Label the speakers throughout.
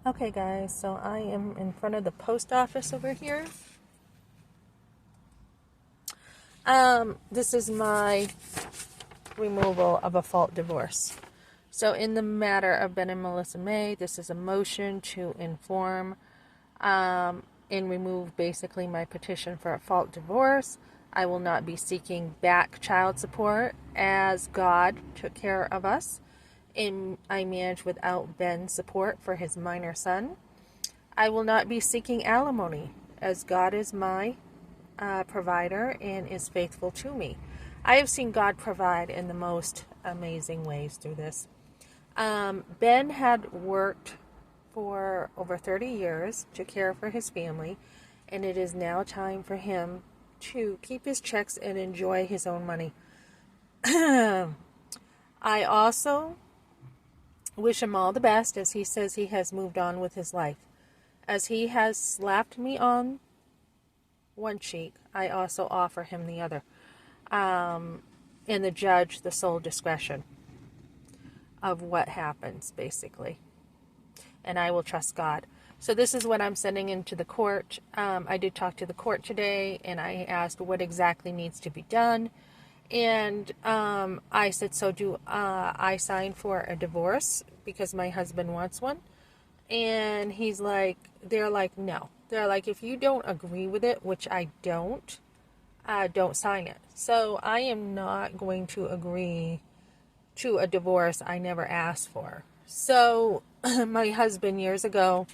Speaker 1: Okay, guys, so I am in front of the post office over here. This is my removal of a fault divorce. So in the matter of Ben and Melissa May, this is a motion to inform and remove basically my petition for a fault divorce. I will not be seeking back child support as God took care of us. And I managed without Ben's support for his minor son. I will not be seeking alimony as God is my provider and is faithful to me. I have seen God provide in the most amazing ways through this. Ben had worked for over 30 years to care for his family, and it is now time for him to keep his checks and enjoy his own money. I also wish him all the best as he says he has moved on with his life. As he has slapped me on one cheek, I also offer him the other. And the judge the sole discretion of what happens, basically. And I will trust God. So this is what I'm sending into the court. I did talk to the court today, and I asked what exactly needs to be done. And I said, so do I sign for a divorce because my husband wants one? And they're like, no. They're like, if you don't agree with it, which I don't sign it. So I am not going to agree to a divorce I never asked for. So my husband years ago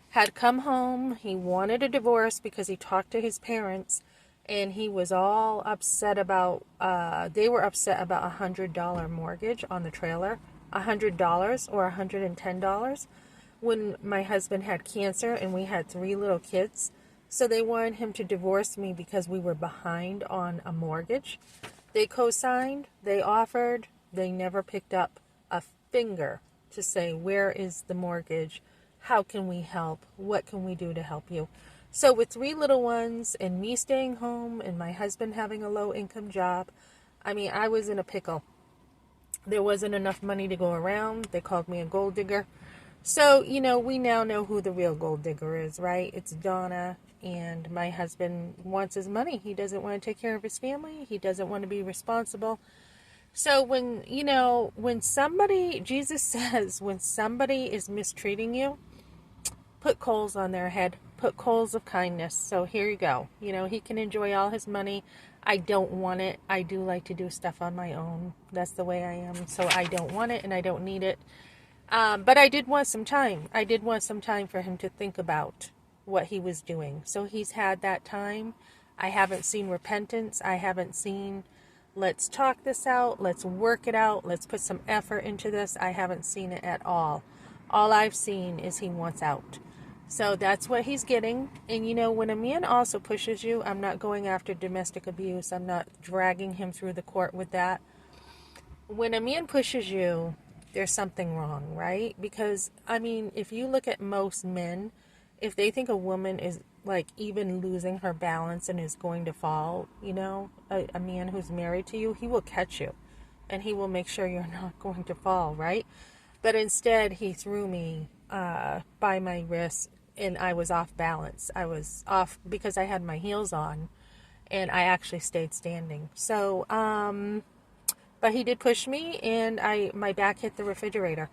Speaker 1: had come home. He wanted a divorce because he talked to his parents, and he was all upset about, they were upset about $100 mortgage on the trailer, $100 or $110 when my husband had cancer and we had 3 little kids. So they wanted him to divorce me because we were behind on a mortgage. They co-signed, they offered, they never picked up a finger to say, where is the mortgage? How can we help? What can we do to help you? So with 3 little ones and me staying home and my husband having a low income job, I was in a pickle. There wasn't enough money to go around. They called me a gold digger. So, we now know who the real gold digger is, right? It's Donna, and my husband wants his money. He doesn't want to take care of his family. He doesn't want to be responsible. So when somebody, Jesus says, when somebody is mistreating you, put coals on their head, put coals of kindness. So here you go. He can enjoy all his money. I don't want it. I do like to do stuff on my own. That's the way I am. So I don't want it and I don't need it. But I did want some time. I did want some time for him to think about what he was doing. So he's had that time. I haven't seen repentance. I haven't seen, let's talk this out. Let's work it out. Let's put some effort into this. I haven't seen it at all. All I've seen is he wants out. So that's what he's getting. And when a man also pushes you, I'm not going after domestic abuse. I'm not dragging him through the court with that. When a man pushes you, there's something wrong, right? Because, if you look at most men, if they think a woman is even losing her balance and is going to fall, a man who's married to you, he will catch you and he will make sure you're not going to fall, right? But instead, he threw me by my wrist and I was off balance. I was off because I had my heels on and I actually stayed standing. So, but he did push me and my back hit the refrigerator.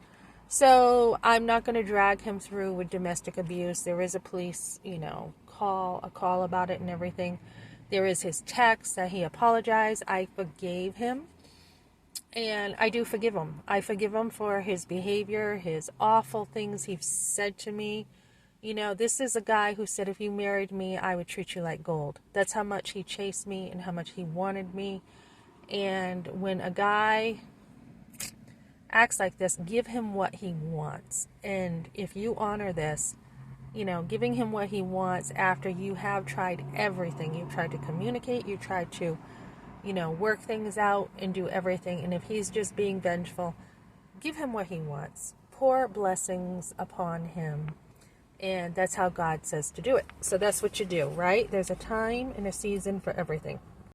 Speaker 1: So I'm not going to drag him through with domestic abuse. There is a police, call about it and everything. There is his text that he apologized. I forgave him. And I do forgive him. I forgive him for his behavior, his awful things he's said to me. This is a guy who said, if you married me, I would treat you like gold. That's how much he chased me and how much he wanted me. And when a guy acts like this, give him what he wants. And if you honor this, giving him what he wants after you have tried everything, you've tried to communicate, you tried to, work things out and do everything. And if he's just being vengeful, give him what he wants. Pour blessings upon him. And that's how God says to do it. So that's what you do, right? There's a time and a season for everything.